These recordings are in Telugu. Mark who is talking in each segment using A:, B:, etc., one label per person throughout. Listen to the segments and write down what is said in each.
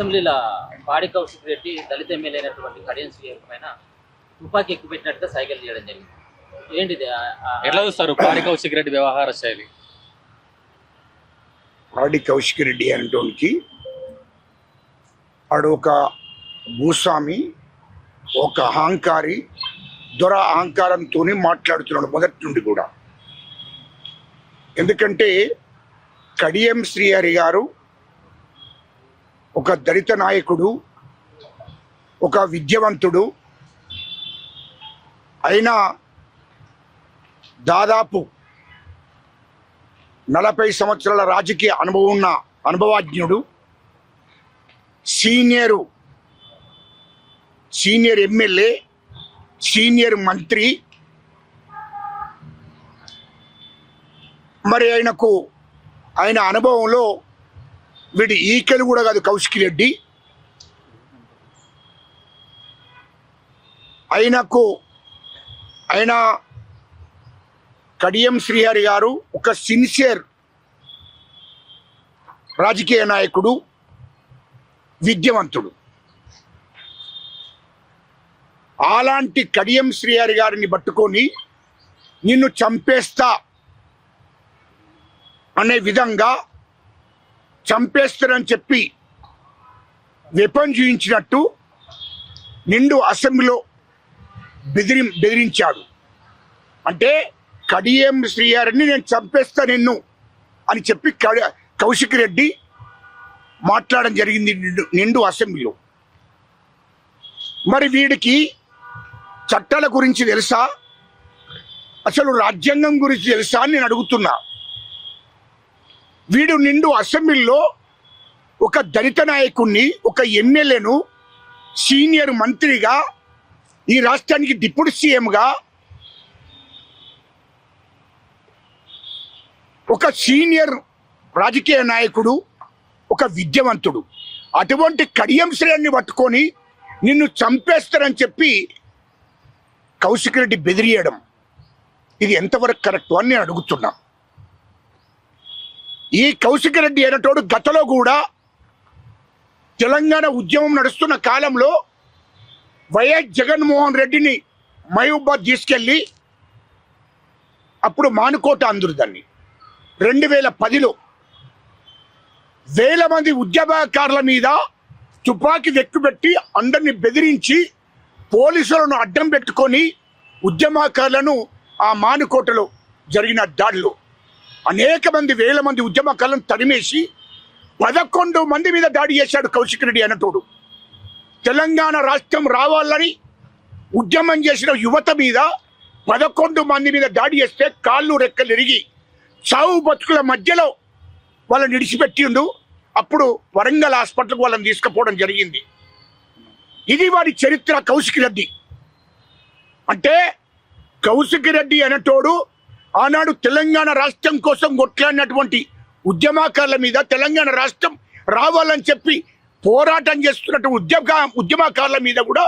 A: అసెంబ్లీలో పాడి కౌశిక్ రెడ్డి దళిత ఎమ్మెల్యే అయినటువంటి కడియం శ్రీహరి పైన తుపాకీ ఎక్కుపెట్టినట్టుగా సైకిల్ చేయడం జరిగింది. ఏంటిది?
B: ఎట్లా చూస్తారు పాడి కౌశిక్ రెడ్డి వ్యవహార శైలి?
C: పాడి కౌశిక్ రెడ్డి అనేటోనికి వాడు ఒక భూస్వామి, ఒక అహంకారి, దొర అహంకారంతో మాట్లాడుతున్నాడు మొదటి నుండి కూడా. ఎందుకంటే కడియం శ్రీహరి గారు ఒక దళిత నాయకుడు, ఒక విద్యావంతుడు అయినా దాదాపు 40 సంవత్సరాల రాజకీయ అనుభవం ఉన్న అనుభవజ్ఞుడు, సీనియర్ ఎమ్మెల్యే, సీనియర్ మంత్రి. మరి ఆయన అనుభవంలో వీడి ఈకెలు కూడా కాదు కౌశిక్ రెడ్డి. ఆయన కడియం శ్రీహరి గారు ఒక సిన్సియర్ రాజకీయ నాయకుడు, విద్యావంతుడు. అలాంటి కడియం శ్రీహరి గారిని పట్టుకొని నిన్ను చంపేస్తా అనే విధంగా చంపేస్తారని చెప్పి వెపన్ చూయించినట్టు నిండు అసెంబ్లీలో బెదిరించాడు. అంటే కడియం శ్రీహరిని నేను చంపేస్తా నిన్ను అని చెప్పి కౌశిక్ రెడ్డి మాట్లాడడం జరిగింది నిండు అసెంబ్లీలో. మరి వీడికి చట్టాల గురించి తెలుసా? అసలు రాజ్యాంగం గురించి తెలుసా అని నేను అడుగుతున్నా. వీడు నిండు అసెంబ్లీలో ఒక దళిత నాయకుడిని, ఒక ఎమ్మెల్యేను, సీనియర్ మంత్రిగా, ఈ రాష్ట్రానికి డిప్యూటీ సీఎంగా, ఒక సీనియర్ రాజకీయ నాయకుడు, ఒక విద్యావంతుడు, అటువంటి కడియం శ్రేణిని పట్టుకొని నిన్ను చంపేస్తారని చెప్పి కౌశిక్ రెడ్డి బెదిరియడం, ఇది ఎంతవరకు కరెక్ట్ అని నేను అడుగుతున్నా. ఈ కౌశిక్ రెడ్డి అయినటోడు గతంలో కూడా తెలంగాణ ఉద్యమం నడుస్తున్న కాలంలో వైఎస్ జగన్మోహన్ రెడ్డిని మహబూబాబాద్ తీసుకెళ్ళి, అప్పుడు మానుకోట అందరు దాన్ని, 2010లో వేల మంది ఉద్యమకారుల మీద తుపాకీ ఎక్కుపెట్టి అందరిని బెదిరించి పోలీసులను అడ్డం పెట్టుకొని ఉద్యమకారులను ఆ మానుకోటలో జరిగిన దాడిలో అనేక మంది, వేల మంది ఉద్యమకారులను తరిమేసి 11 మంది మీద దాడి చేశాడు కౌశిక్ రెడ్డి అన్నటోడు. తెలంగాణ రాష్ట్రం రావాలని ఉద్యమం చేసిన యువత మీద 11 మంది మీద దాడి చేస్తే కాళ్ళు రెక్కలు ఇరిగి చావు బతుకుల మధ్యలో వాళ్ళని విడిచిపెట్టిండు. అప్పుడు వరంగల్ హాస్పిటల్కి వాళ్ళని తీసుకుపోవడం జరిగింది. ఇది వాడి చరిత్ర కౌశిక్ రెడ్డి. అంటే కౌశిక్ రెడ్డి అనేటోడు ఆనాడు తెలంగాణ రాష్ట్రం కోసం కొట్లాడినటువంటి ఉద్యమకారుల మీద, తెలంగాణ రాష్ట్రం రావాలని చెప్పి పోరాటం చేస్తున్నటువంటి ఉద్యమకారుల మీద కూడా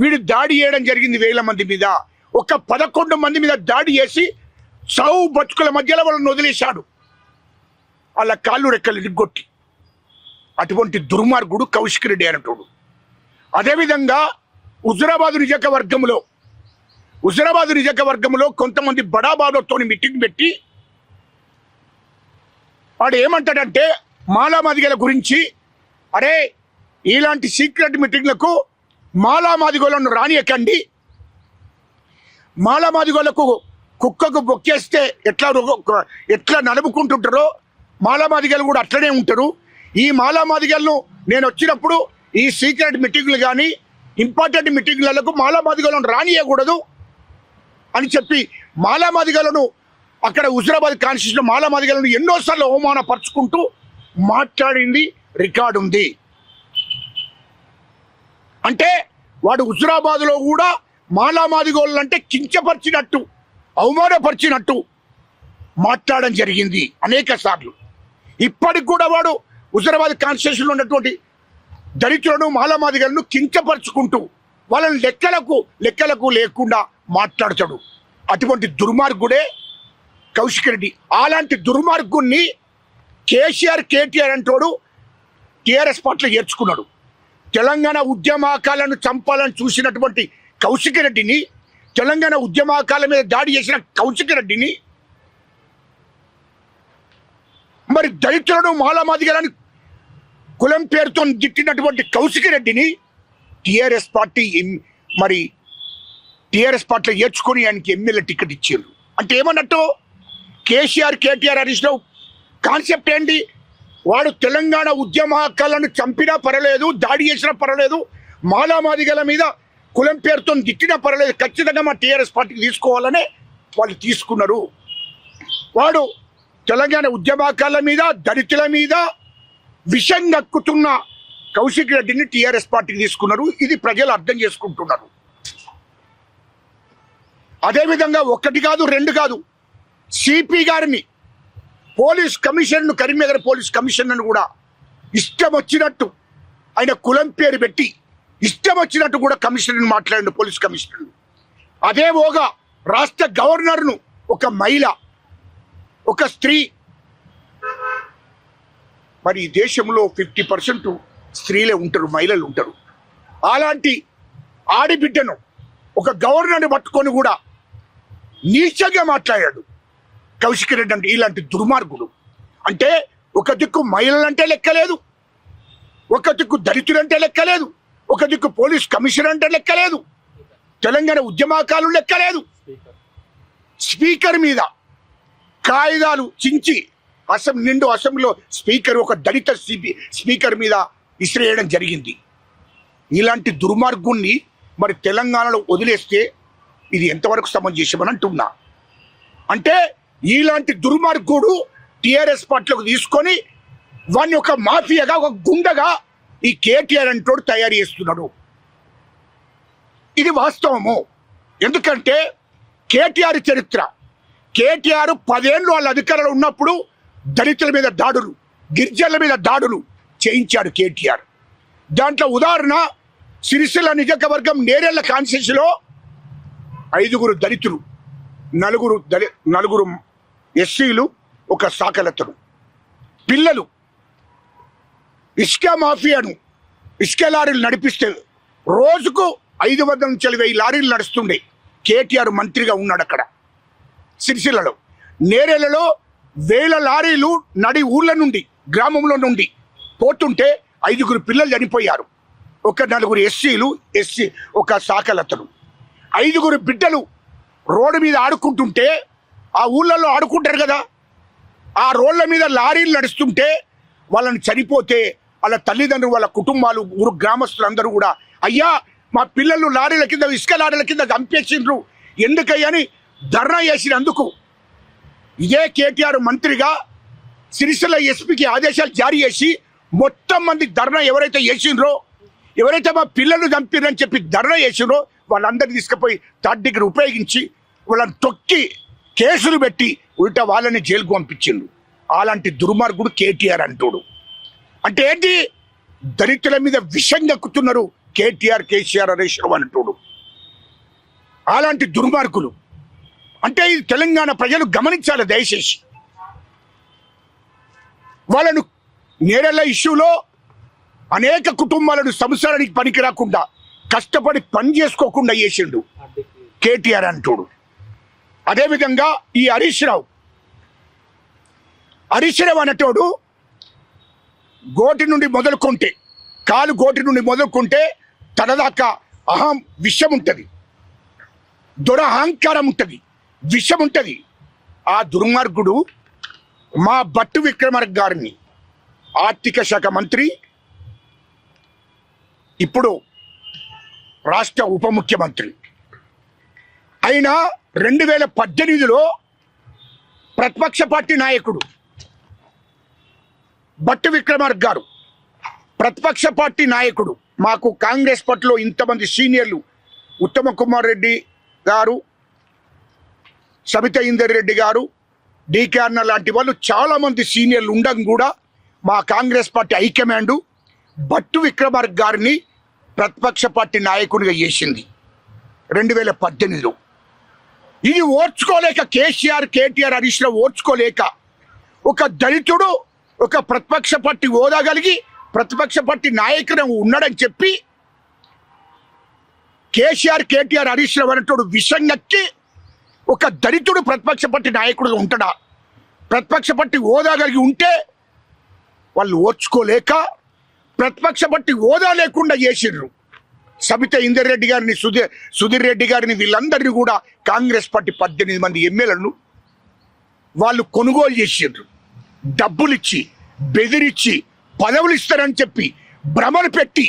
C: వీడు దాడి చేయడం జరిగింది. వేల మంది మీద, ఒక 11 మంది మీద దాడి చేసి చావు బతుకుల మధ్యలో వాళ్ళని వదిలేశాడు, వాళ్ళ కాళ్ళు రెక్కలు ఇరుగొట్టి. అటువంటి దుర్మార్గుడు కౌశిక్ రెడ్డి అనేటోడు. అదేవిధంగా హుజురాబాద్ నియోజకవర్గంలో కొంతమంది బడాబాబులతో మీటింగ్ పెట్టి వాడు ఏమంటాడంటే మాలామాదిగల గురించి, అరే ఇలాంటి సీక్రెట్ మీటింగ్లకు మాలామాదిగోలను రానియకండి, మాలామాదిగోలకు కుక్కకు బొక్కేస్తే ఎట్లా నడుపుకుంటుంటారో మాలామాదిగలు కూడా అట్లనే ఉంటారు. ఈ మాలామాదిగలను నేను వచ్చినప్పుడు ఈ సీక్రెట్ మీటింగ్లు కానీ ఇంపార్టెంట్ మీటింగ్లకు మాలామాదిగలను రానియకూడదు అని చెప్పి మాలామాదిగలను అక్కడ హుజురాబాద్ కాన్స్టిట్యూషన్ మాలామాదిగలను ఎన్నోసార్లు అవమానపరుచుకుంటూ మాట్లాడింది రికార్డు ఉంది. అంటే వాడు హుజురాబాద్లో కూడా మాలామాదిగోళ్ళు అంటే కించపరిచినట్టు, అవమానపరిచినట్టు మాట్లాడడం జరిగింది అనేక సార్లు. ఇప్పటికి కూడా వాడు హుజురాబాద్ కాన్స్టిట్యూషన్లో ఉన్నటువంటి దళితులను, మాలామాదిగలను కించపరుచుకుంటూ వాళ్ళని లెక్కలకు లేకుండా మాట్లాడతాడు. అటువంటి దుర్మార్గుడే కౌశిక్ రెడ్డి. అలాంటి దుర్మార్గుణ్ణి కేసీఆర్, కేటీఆర్ అంటోడు టీఆర్ఎస్ పార్టీలో చేర్చుకున్నాడు. తెలంగాణ ఉద్యమకాలను చంపాలని చూసినటువంటి కౌశిక్ రెడ్డిని, తెలంగాణ ఉద్యమకాల మీద దాడి చేసిన కౌశిక్ రెడ్డిని, మరి దళితులను మాలామాదిగలని కులం పేరుతో దిట్టినటువంటి కౌశిక్ రెడ్డిని టీఆర్ఎస్ పార్టీలో చేర్చుకొని ఆయనకి ఎమ్మెల్యే టికెట్ ఇచ్చారు. అంటే ఏమన్నట్టు కేసీఆర్, కేటీఆర్, హరీష్ రావు కాన్సెప్ట్ ఏంటి? వాడు తెలంగాణ ఉద్యమకాలను చంపినా పర్వాలేదు, దాడి చేసినా పర్వాలేదు, మాలామాదిగల మీద కులం పేరుతో దిట్టినా పర్వాలేదు, ఖచ్చితంగా మా టీఆర్ఎస్ పార్టీకి తీసుకోవాలనే వాళ్ళు తీసుకున్నారు. వాడు తెలంగాణ ఉద్యమకాల మీద, దళితుల మీద విషం నక్కుతున్న కౌశిక్ రెడ్డిని టీఆర్ఎస్ పార్టీకి తీసుకున్నారు. ఇది ప్రజలు అర్థం చేసుకుంటున్నారు. అదేవిధంగా ఒకటి కాదు, రెండు కాదు, సిపి గారిని, పోలీస్ కమిషనర్ను, కరీంనగర్ పోలీస్ కమిషనర్ను కూడా ఇష్టం వచ్చినట్టు ఆయన కులం పేరు పెట్టి ఇష్టం వచ్చినట్టు కూడా కమిషనర్ని మాట్లాడిన పోలీస్ కమిషనర్ను. అదేమోగా రాష్ట్ర గవర్నర్ను ఒక మహిళ, ఒక స్త్రీ, మరి ఈ దేశంలో 50% స్త్రీలే ఉంటారు, మహిళలు ఉంటారు. అలాంటి ఆడిబిడ్డను ఒక గవర్నర్ని పట్టుకొని కూడా నీచంగా మాట్లాడాడు కౌశిక్ రెడ్డి. అంటే ఇలాంటి దుర్మార్గులు. అంటే ఒక దిక్కు మహిళలంటే లెక్కలేదు, ఒక దిక్కు దళితులంటే లెక్కలేదు, ఒక దిక్కు పోలీస్ కమిషనర్ అంటే లెక్కలేదు, తెలంగాణ ఉద్యమకాలు లెక్కలేదు. స్పీకర్ మీద కాగితాలు చించి అసెంబ్లీలో స్పీకర్, ఒక దళిత స్పీకర్ మీద ఇసిరేయడం జరిగింది. ఇలాంటి దుర్మార్గుణ్ణి మరి తెలంగాణలో వదిలేస్తే ఇది ఎంతవరకు సమంజసమని అంటున్నా. అంటే ఇలాంటి దుర్మార్గుడు టీఆర్ఎస్ పార్టీలోకి తీసుకొని వాడిని ఒక మాఫియాగా, ఒక గుండగా ఈ కేటీఆర్ అంటోడు తయారు చేస్తున్నాడు. ఇది వాస్తవము. ఎందుకంటే కేటీఆర్ చరిత్ర, కేటీఆర్ 10 ఏళ్ళు వాళ్ళ అధికారంలో ఉన్నప్పుడు దళితుల మీద దాడులు, గిరిజనుల మీద దాడులు చేయించాడు కేటీఆర్. దాంట్లో ఉదాహరణ సిరిసిల్ల నియోజకవర్గం నేరెళ్ల కాన్స్టిట్యూన్సీలో 5 దళితులు, 4 ఎస్సీలు, ఒక సాకలతను పిల్లలు ఇసుక మాఫియాను, ఇసుక లారీలు నడిపిస్తే రోజుకు 500 నుంచి 1000 లారీలు నడుస్తుండే. కేటీఆర్ మంత్రిగా ఉన్నాడు అక్కడ సిరిసిల్లలో. నేరేళ్లలో 1000 లారీలు నడి ఊళ్ళ నుండి, గ్రామంలో నుండి పోతుంటే 5 పిల్లలు చనిపోయారు. ఒక 4 ఎస్సీలు, ఒక సాకలతను, 5 బిడ్డలు రోడ్డు మీద ఆడుకుంటుంటే, ఆ ఊళ్ళల్లో ఆడుకుంటారు కదా, ఆ రోడ్ల మీద లారీలు నడుస్తుంటే వాళ్ళని చనిపోతే వాళ్ళ తల్లిదండ్రులు, వాళ్ళ కుటుంబాలు, ఊరు గ్రామస్తులందరూ కూడా అయ్యా మా పిల్లలు లారీల కింద, ఇసుక లారీల కింద చంపేసిండ్రు ఎందుకయ్యని ధర్నా చేసినందుకు ఇదే కేటీఆర్ మంత్రిగా సిరిసిల్ల ఎస్పీకి ఆదేశాలు జారీ చేసి మొత్తం మంది ధర్నా ఎవరైతే చేసిండ్రో, ఎవరైతే మా పిల్లలు చంపిరని చెప్పి ధర్నా చేసిండ్రో వాళ్ళందరినీ తీసుకుపోయి 3rd డిగ్రీ ఉపయోగించి వాళ్ళని తొక్కి కేసులు పెట్టి ఉల్టా వాళ్ళని జైలుకు పంపించిండు. అలాంటి దుర్మార్గుడు కేటీఆర్ అంటాడు. అంటే ఏంటి? దళితుల మీద విషం దక్కుతున్నారు కేటీఆర్, కేసీఆర్, హరీష్ రావు అంటాడు. అలాంటి దుర్మార్గులు. అంటే ఇది తెలంగాణ ప్రజలు గమనించాలి దయచేసి. వాళ్ళను నేరెళ్ల ఇష్యూలో అనేక కుటుంబాలను సంసారానికి పనికి రాకుండా, కష్టపడి పని చేసుకోకుండా చేసిండు కేటీఆర్ అంటాడు. అదేవిధంగా ఈ హరీష్ రావు అనేటోడు గోటి నుండి మొదలుకుంటే, కాలు గోటి నుండి మొదలుకుంటే తనదాకా విషం ఉంటుంది, దురహంకారం ఉంటుంది, విషం ఉంటుంది. ఆ దుర్మార్గుడు మా భట్టి విక్రమార్క గారిని, ఆర్థిక శాఖ మంత్రి, ఇప్పుడు రాష్ట్ర ఉప ముఖ్యమంత్రి అయిన 2018లో ప్రతిపక్ష పార్టీ నాయకుడు భట్టి విక్రమార్క గారు, ప్రతిపక్ష పార్టీ నాయకుడు. మాకు కాంగ్రెస్ పార్టీలో ఇంతమంది సీనియర్లు, ఉత్తమ కుమార్ రెడ్డి గారు, సబితా ఇందర్ రెడ్డి గారు, డికే అన్న లాంటి వాళ్ళు చాలామంది సీనియర్లు ఉండడం కూడా మా కాంగ్రెస్ పార్టీ హైకమాండ్ భట్టి విక్రమార్క గారిని ప్రతిపక్ష పార్టీ నాయకుడిగా చేసింది 2018లో. ఇది ఓర్చుకోలేక కేసీఆర్, కేటీఆర్, హరీష్ రావు ఓర్చుకోలేక ఒక దళితుడు ఒక ప్రతిపక్ష పార్టీ హోదా కలిగి ప్రతిపక్ష పార్టీ నాయకుడు ఉన్నాడని చెప్పి కేసీఆర్, కేటీఆర్, హరీష్ రావు అనేటోడు విషం నక్కి ఒక దళితుడు ప్రతిపక్ష పార్టీ నాయకుడుగా ఉంటాడా? ప్రతిపక్ష పార్టీ హోదా కలిగి ఉంటే వాళ్ళు ఓర్చుకోలేక ప్రతిపక్ష పార్టీ హోదా లేకుండా చేసిండ్రు. సబితా ఇందర్ రెడ్డి గారిని, సుధీర్ రెడ్డి గారిని, వీళ్ళందరినీ కూడా కాంగ్రెస్ పార్టీ 18 మంది ఎమ్మెల్యేలను వాళ్ళు కొనుగోలు చేసిండ్రు. డబ్బులు ఇచ్చి, బెదిరించి, పదవులు ఇస్తారని చెప్పి భ్రమను పెట్టి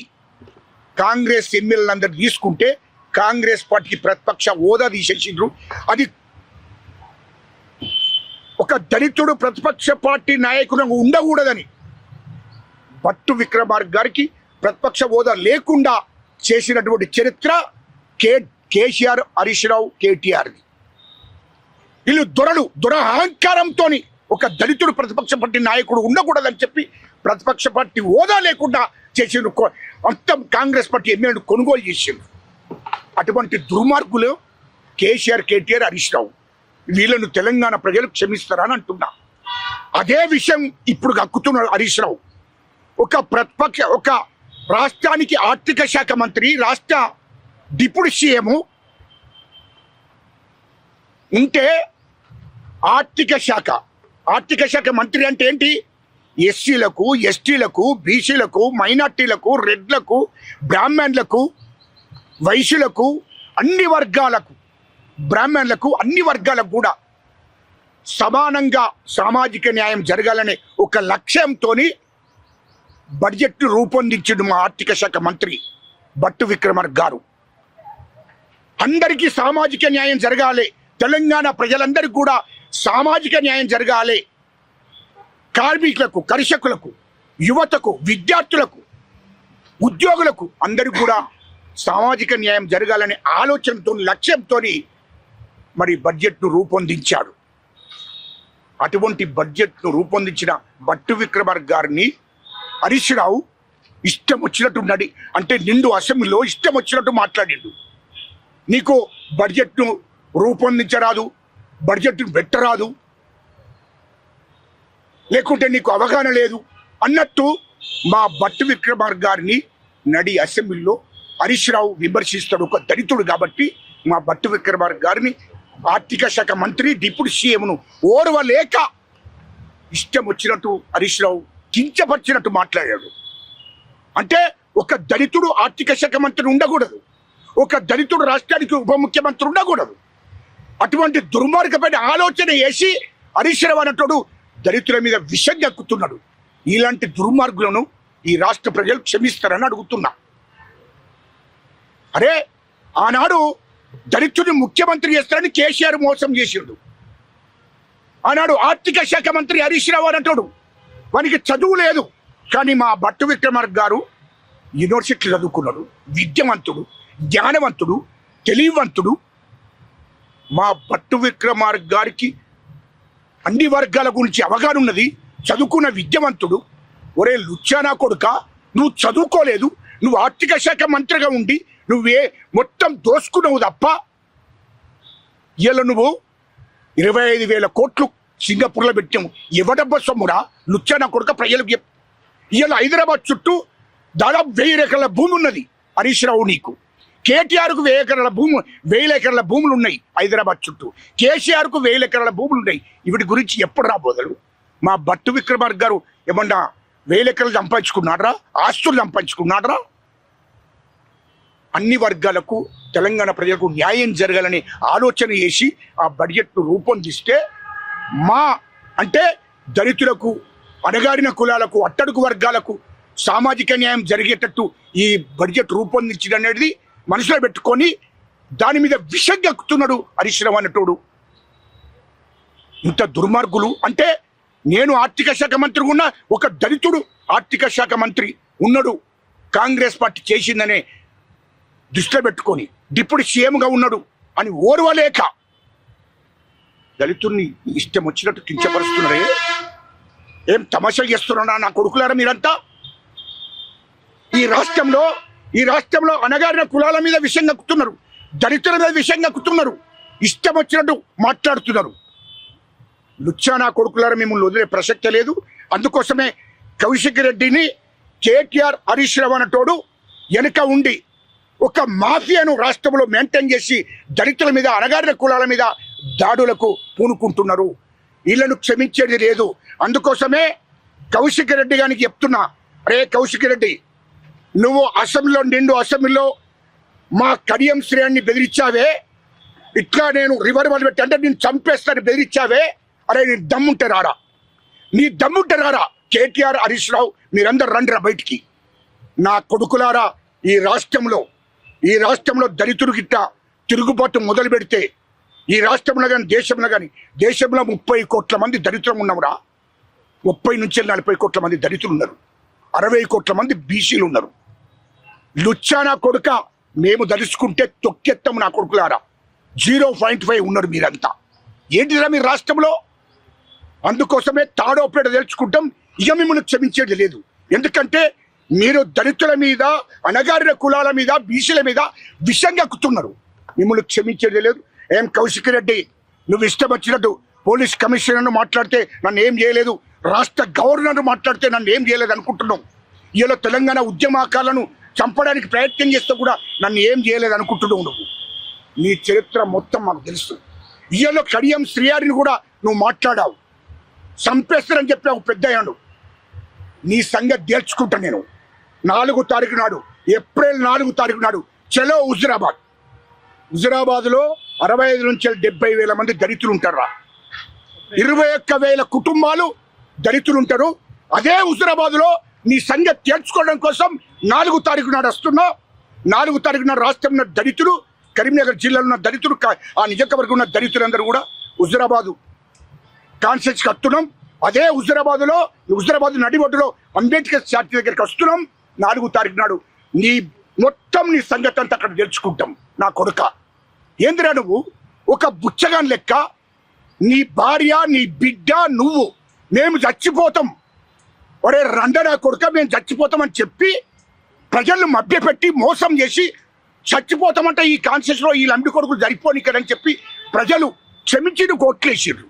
C: కాంగ్రెస్ ఎమ్మెల్యేలందరూ తీసుకుంటే కాంగ్రెస్ పార్టీకి ప్రతిపక్ష హోదా తీసేసిండ్రు. అది ఒక దళితుడు ప్రతిపక్ష పార్టీ నాయకుడు ఉండకూడదని భట్టు విక్రమార్క గారికి ప్రతిపక్ష హోదా లేకుండా చేసినటువంటి చరిత్ర కేసీఆర్, హరీష్ రావు, కేటీఆర్ది. వీళ్ళు దురహంకారంతో ఒక దళితుడు ప్రతిపక్ష పార్టీ నాయకుడు ఉండకూడదని చెప్పి ప్రతిపక్ష పార్టీ హోదా లేకుండా చేసిన మొత్తం కాంగ్రెస్ పార్టీ ఎమ్మెల్యేలు కొనుగోలు చేసిండ్రు. అటువంటి దుర్మార్గులు కేసీఆర్, కేటీఆర్, హరీష్ రావు. వీళ్ళను తెలంగాణ ప్రజలు క్షమిస్తారని అంటున్నా. అదే విషయం ఇప్పుడు కక్కుతున్నాడు హరీష్ రావు. ఒక రాష్ట్రానికి ఆర్థిక శాఖ మంత్రి, రాష్ట్ర డిప్యూటీ సీఎం ఉంటే ఆర్థిక శాఖ మంత్రి అంటే ఏంటి? ఎస్సీలకు, ఎస్టీలకు, బీసీలకు, మైనార్టీలకు, రెడ్లకు, బ్రాహ్మణులకు, వైశ్యులకు, అన్ని వర్గాలకు, బ్రాహ్మణులకు, అన్ని వర్గాలకు కూడా సమానంగా సామాజిక న్యాయం జరగాలనే ఒక లక్ష్యంతో బడ్జెట్ రూపొందించిండు మా ఆర్థిక శాఖ మంత్రి భట్టు విక్రమార్క గారు. అందరికీ సామాజిక న్యాయం జరగాలి, తెలంగాణ ప్రజలందరికీ కూడా సామాజిక న్యాయం జరగాలి, కార్మికులకు, కర్షకులకు, యువతకు, విద్యార్థులకు, ఉద్యోగులకు అందరికీ కూడా సామాజిక న్యాయం జరగాలనే ఆలోచనతో, లక్ష్యంతో మరి బడ్జెట్ను రూపొందించాడు. అటువంటి బడ్జెట్ను రూపొందించిన భట్టు విక్రమార్క గారిని హరీష్ రావు ఇష్టం వచ్చినట్టు అంటే నిండు అసెంబ్లీలో ఇష్టం వచ్చినట్టు మాట్లాడిండు. నీకు బడ్జెట్ను రూపొందించరాదు, బడ్జెట్ను పెట్టరాదు, లేకుంటే నీకు అవగాహన లేదు అన్నట్టు మా భట్టు విక్రమార్క గారిని నడి అసెంబ్లీలో హరీష్ రావు విమర్శిస్తాడు. ఒక దళితుడు కాబట్టి మా భట్టు విక్రమార్క గారిని ఆర్థిక శాఖ మంత్రి, డిప్యూటీ సీఎంను ఓర్వలేక ఇష్టం వచ్చినట్టు హరీష్ రావు కించపరిచినట్టు మాట్లాడాడు. అంటే ఒక దళితుడు ఆర్థిక శాఖ మంత్రి ఉండకూడదు, ఒక దళితుడు రాష్ట్రానికి ఉప ముఖ్యమంత్రి ఉండకూడదు. అటువంటి దుర్మార్గమైన ఆలోచన చేసి హరీష్ రావు అన్నట్టు దళితుల మీద విషం ఎక్కుతున్నాడు. ఇలాంటి దుర్మార్గులను ఈ రాష్ట్ర ప్రజలు క్షమిస్తారని అడుగుతున్నా. అరే, ఆనాడు దళితుడిని ముఖ్యమంత్రి చేస్తారని కేసీఆర్ మోసం చేసిండు. ఆనాడు ఆర్థిక శాఖ మంత్రి హరీష్ రావు అన్నట్టు వానికి చదువు లేదు, కానీ మా భట్టు విక్రమార్క గారు యూనివర్సిటీ చదువుకున్నాడు, విద్యావంతుడు, జ్ఞానవంతుడు, తెలివివంతుడు. మా భట్టు విక్రమార్క గారికి అన్ని వర్గాల గురించి అవగాహన ఉన్నది, చదువుకున్న విద్యావంతుడు. ఒరే లుచ్చానా కొడుక, నువ్వు చదువుకోలేదు, నువ్వు ఆర్థిక శాఖ మంత్రిగా ఉండి నువ్వే మొత్తం దోసుకున్నావు తప్ప ఇలా నువ్వు 25,000 కోట్లు సింగపూర్లో పెట్టాము. ఎవడబ్బ సొమ్మురా లుచ్చానా కొడుక ప్రజలకు చెప్పు. ఇలా హైదరాబాద్ చుట్టూ దాదాపు 1000 ఎకరాల భూమి ఉన్నది హరీష్ రావు నీకు. కేటీఆర్కు 1000 ఎకరాల భూమి, 1000 ఎకరాల భూములు ఉన్నాయి హైదరాబాద్ చుట్టూ. కేసీఆర్కు 1000 ఎకరాల భూములు ఉన్నాయి. వీటి గురించి ఎప్పుడు రాబోదలు? మా భట్టు విక్రమార్క గారు ఏమన్నా 1000 ఎకరాలు సంపాదించుకున్నాడరా, ఆస్తులు సంపాదించుకున్నాడరా? అన్ని వర్గాలకు, తెలంగాణ ప్రజలకు న్యాయం జరగాలని ఆలోచన చేసి ఆ బడ్జెట్ను రూపొందిస్తే అంటే దళితులకు, అణగారిన కులాలకు, అట్టడుగు వర్గాలకు సామాజిక న్యాయం జరిగేటట్టు ఈ బడ్జెట్ రూపొందించడం మనసులో పెట్టుకొని దాని మీద విషం ఎక్కుతున్నాడు హరీష్ రావు అన్నటోడు. ఇంత దుర్మార్గులు అంటే, నేను ఆర్థిక శాఖ మంత్రి ఉన్నా, ఒక దళితుడు ఆర్థిక శాఖ మంత్రి ఉన్నాడు, కాంగ్రెస్ పార్టీ చేసిందనే దృష్టిలో పెట్టుకొని డిప్యూటీ సీఎంగా ఉన్నాడు అని ఓర్వలేక దళితుడిని ఇష్టం వచ్చినట్టు కించపరుస్తున్నారే. ఏం తమాషా చేస్తున్నారా నా కొడుకులారా మీరంతా? ఈ రాష్ట్రంలో అణగారిన కులాల మీద విషయం కక్కుతున్నారు, దళితుల మీద విషయం కక్కుతున్నారు, ఇష్టం వచ్చినట్టు మాట్లాడుతున్నారు. లుచ్చానా కొడుకులారా మిమ్మల్ని వదిలే ప్రసక్తే లేదు. అందుకోసమే కౌశిక్ రెడ్డిని కేటీఆర్ హరీష్ రావు అనేటోడు వెనుక ఉండి ఒక మాఫియాను రాష్ట్రంలో మెయింటైన్ చేసి దళితుల మీద అణగారిన కులాల మీద దాడులకు పూనుకుంటున్నారు. వీళ్ళను క్షమించేది లేదు. అందుకోసమే కౌశిక్ రెడ్డి గారికి చెప్తున్నా, అరే కౌశిక్ రెడ్డి, నువ్వు అసెంబ్లీలో మా కడియం శ్రేణిని బెదిరించావే, ఇట్లా నేను రివర్వల్ పెట్టి అంటే నేను చంపేస్తాను బెదిరించావే, అరే నీ దమ్ముంటే రారా కేటీఆర్ హరీష్ రావు మీరందరూ రండిరా బయటికి. నా కొడుకులారా, ఈ రాష్ట్రంలో దళితుడు గిట్ట తిరుగుబాటు మొదలు పెడితే ఈ రాష్ట్రంలో కానీ దేశంలో 30 కోట్ల మంది దళితులు ఉన్నామురా. 30 నుంచి 40 కోట్ల మంది దళితులు ఉన్నారు, 60 కోట్ల మంది బీసీలు ఉన్నారు. లుచ్చానా కొడుక, మేము దలుచుకుంటే తొక్కెత్తాము నా కొడుకులారా. 0.5 ఉన్నారు మీరంతా. ఏంటిరా మీ రాష్ట్రంలో? అందుకోసమే తాడోపేట తెలుసుకుంటాం. ఇక మిమ్మల్ని క్షమించేది లేదు. ఎందుకంటే మీరు దళితుల మీద, అణగారిన కులాల మీద, బీసీల మీద విషం కక్కుతున్నారు. మిమ్మల్ని క్షమించేది లేదు. ఏం కౌశిక్ రెడ్డి, నువ్వు ఇష్టం వచ్చినట్టు పోలీస్ కమిషనర్ను మాట్లాడితే నన్ను ఏం చేయలేదు, రాష్ట్ర గవర్నర్ను మాట్లాడితే నన్ను ఏం చేయలేదు అనుకుంటున్నావు. ఇలా తెలంగాణ ఉద్యమకాలను చంపడానికి ప్రయత్నం చేస్తే కూడా నన్ను ఏం చేయలేదు అనుకుంటున్నావు. నువ్వు నీ చరిత్ర మొత్తం మాకు తెలుసు. ఇయ్యలో కడియం శ్రీయారిని కూడా నువ్వు మాట్లాడావు, చంపేస్తారని చెప్పావు పెద్దయ్యాడు. నీ సంగతి తేల్చుకుంటా నేను. 4వ తారీఖు నాడు, ఏప్రిల్ 4వ తారీఖు నాడు చలో హుజురాబాద్లో 65 నుంచి 70,000 మంది దళితులు ఉంటారా. 21,000 కుటుంబాలు దళితులు ఉంటారు. అదే హుజురాబాద్లో నీ సంగతి తేల్చుకోవడం కోసం 4వ తారీఖు నాడు వస్తున్నా. 4వ తారీఖు నాడు రాష్ట్రంలో దళితులు, కరీంనగర్ జిల్లాలో ఉన్న దళితులు, ఆ నియోజకవర్గం ఉన్న దళితులందరూ కూడా హుజురాబాదు కాన్సెన్స్కి వస్తున్నాం. అదే హుజురాబాద్ నడిబొడ్డులో అంబేద్కర్ స్టాచ్యూ దగ్గరికి వస్తున్నాం. 4వ తారీఖు నాడు నీ సంగతి అంతా అక్కడ తెలుసుకుంటాం. నా కొడుక, ఏందిరా నువ్వు ఒక బుచ్చగాన్ లెక్క, నీ భార్య, నీ బిడ్డ, నువ్వు మేము చచ్చిపోతాం, ఒరే రండనా కొడుక మేము చచ్చిపోతామని చెప్పి ప్రజలను మభ్యపెట్టి మోసం చేసి చచ్చిపోతామంటే ఈ కాన్సెన్స్లో ఈ లంబి కొడుకులు సరిపోనికరని చెప్పి ప్రజలు క్షమించి నువ్వు ఓట్లేసిర్రు.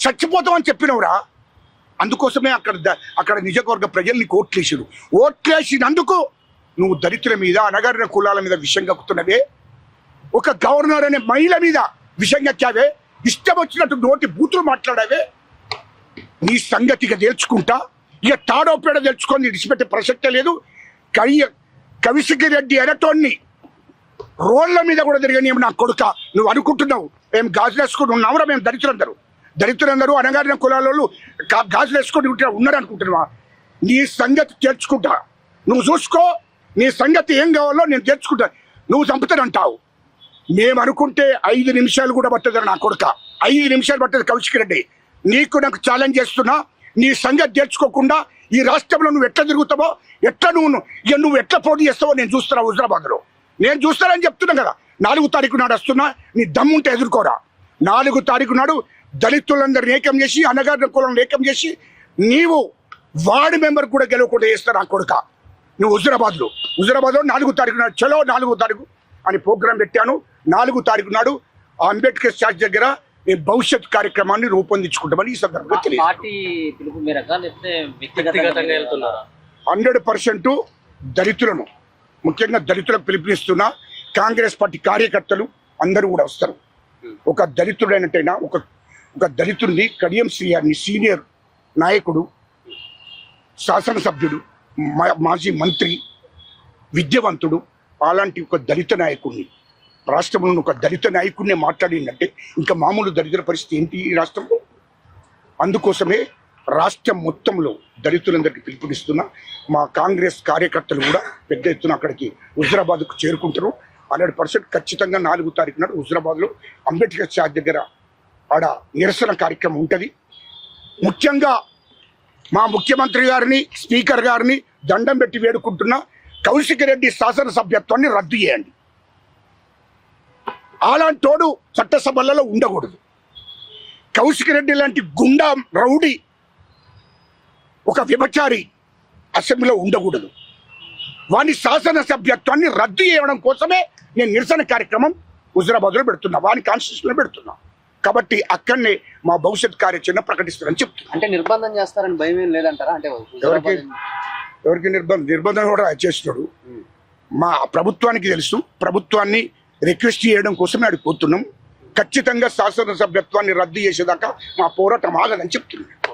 C: చచ్చిపోతామని చెప్పినవురా. అందుకోసమే అక్కడ నియోజకవర్గ ప్రజల్ని ఓట్లేసినందుకు నువ్వు దళితుల మీద, అణగారిన కులాల మీద విషం కక్కుతున్నవే. ఒక గవర్నర్ అనే మహిళ మీద విషం కక్కావే. ఇష్టం వచ్చినట్టు నోటి బూతులు మాట్లాడావే. నీ సంగతిగా తేల్చుకుంటా. ఇక తాడోపేడ తెలుసుకొని విడిచిపెట్టే ప్రసక్తే లేదు. కౌశిక్ రెడ్డి ఎనటోన్ని రోడ్ల మీద కూడా తిరగని నా కొడుక. నువ్వు అనుకుంటున్నావు మేము గాజులు వేసుకుని ఉన్నావురా, మేము దళితులందరూ అణగారిన కులాలలో గాజులు వేసుకొని ఉన్నారు అనుకుంటున్నావా? నీ సంగతి తేల్చుకుంటా. నువ్వు చూసుకో, నీ సంగతి ఏం కావాలో నేను తెచ్చుకుంటా. నువ్వు చంపుతానంటావు. మేము అనుకుంటే 5 నిమిషాలు కూడా పట్టదు నా కొడుక. 5 నిమిషాలు పట్టదు కౌశిక్ రెడ్డి. నాకు ఛాలెంజ్ చేస్తున్నా. నీ సంగతి తెచ్చుకోకుండా ఈ రాష్ట్రంలో నువ్వు ఎట్లా తిరుగుతావో, నువ్వు ఎట్లా పోటీ చేస్తావో నేను చూస్తున్నా. హుజురాబాద్లో నేను చూస్తానని చెప్తున్నా కదా. 4వ తారీఖు నాడు వస్తున్నా. నీ దమ్ముంటే ఎదుర్కోరా. 4వ తారీఖు నాడు దళితులందరినీ ఏకం చేసి, అన్నగారిన కులను ఏకం చేసి, నీవు వార్డు మెంబర్ కూడా గెలవకుండా చేస్తాను నా కొడుక. నువ్వు హుజురాబాద్లో 4వ తారీఖు నాడు చలో 4వ తారీఖు అని ప్రోగ్రాం పెట్టాను. 4వ తారీఖు నాడు ఆ అంబేద్కర్ స్టాచ్యూ దగ్గర ఈ భవిష్యత్ కార్యక్రమాన్ని రూపొందించుకుంటామని ఈ సందర్భంగా తెలియదు. 100% దళితులను, ముఖ్యంగా దళితులకు పిలుపునిస్తున్నా. కాంగ్రెస్ పార్టీ కార్యకర్తలు అందరూ కూడా వస్తారు. ఒక దళితుడైనట్టయినా ఒక దళితుడిని, కడియం శ్రీయారిని, సీనియర్ నాయకుడు, శాసనసభ్యుడు, మాజీ మంత్రి, విద్యావంతుడు, అలాంటి ఒక దళిత నాయకుడిని, రాష్ట్రంలో ఒక దళిత నాయకుడిని మాట్లాడిందంటే ఇంకా మామూలు దళితుల పరిస్థితి ఏంటి ఈ రాష్ట్రంలో? అందుకోసమే రాష్ట్రం మొత్తంలో దళితులందరికీ పిలుపునిస్తున్నా. మా కాంగ్రెస్ కార్యకర్తలు కూడా పెద్ద ఎత్తున అక్కడికి హుజురాబాద్కు చేరుకుంటారు. 100% ఖచ్చితంగా 4వ తారీఖు నాడు హుజురాబాద్లో అంబేద్కర్ స్టాచ్యూ దగ్గర ఆడ నిరసన కార్యక్రమం ఉంటుంది. ముఖ్యంగా మా ముఖ్యమంత్రి గారిని, స్పీకర్ గారిని దండం పెట్టి వేడుకుంటున్నా, కౌశిక్ రెడ్డి శాసనసభ్యత్వాన్ని రద్దు చేయండి. అలాంటోడు చట్టసభలలో ఉండకూడదు. కౌశిక్ రెడ్డి లాంటి గుండా రౌడీ, ఒక విభచారి అసెంబ్లీలో ఉండకూడదు. వాని శాసనసభ్యత్వాన్ని రద్దు చేయడం కోసమే నేను నిరసన కార్యక్రమం హుజురాబాద్లో పెడుతున్నా, వాని కాన్స్టిట్యూషన్లో పెడుతున్నా. కాబట్టి అక్కడనే మా భవిష్యత్ కార్యాచరణ ప్రకటిస్తారని చెప్తున్నా.
D: అంటే నిర్బంధం చేస్తారని భయం ఏం లేదంటారా? అంటే
C: ఎవరికి నిర్బంధం కూడా చేస్తున్నాడు. మా ప్రభుత్వానికి తెలుసు, ప్రభుత్వాన్ని రిక్వెస్ట్ చేయడం కోసం అడిగి పోతున్నాం. ఖచ్చితంగా శాసనసభ్యత్వాన్ని రద్దు చేసేదాకా మా పోరాటం ఆగదని చెప్తున్నాం.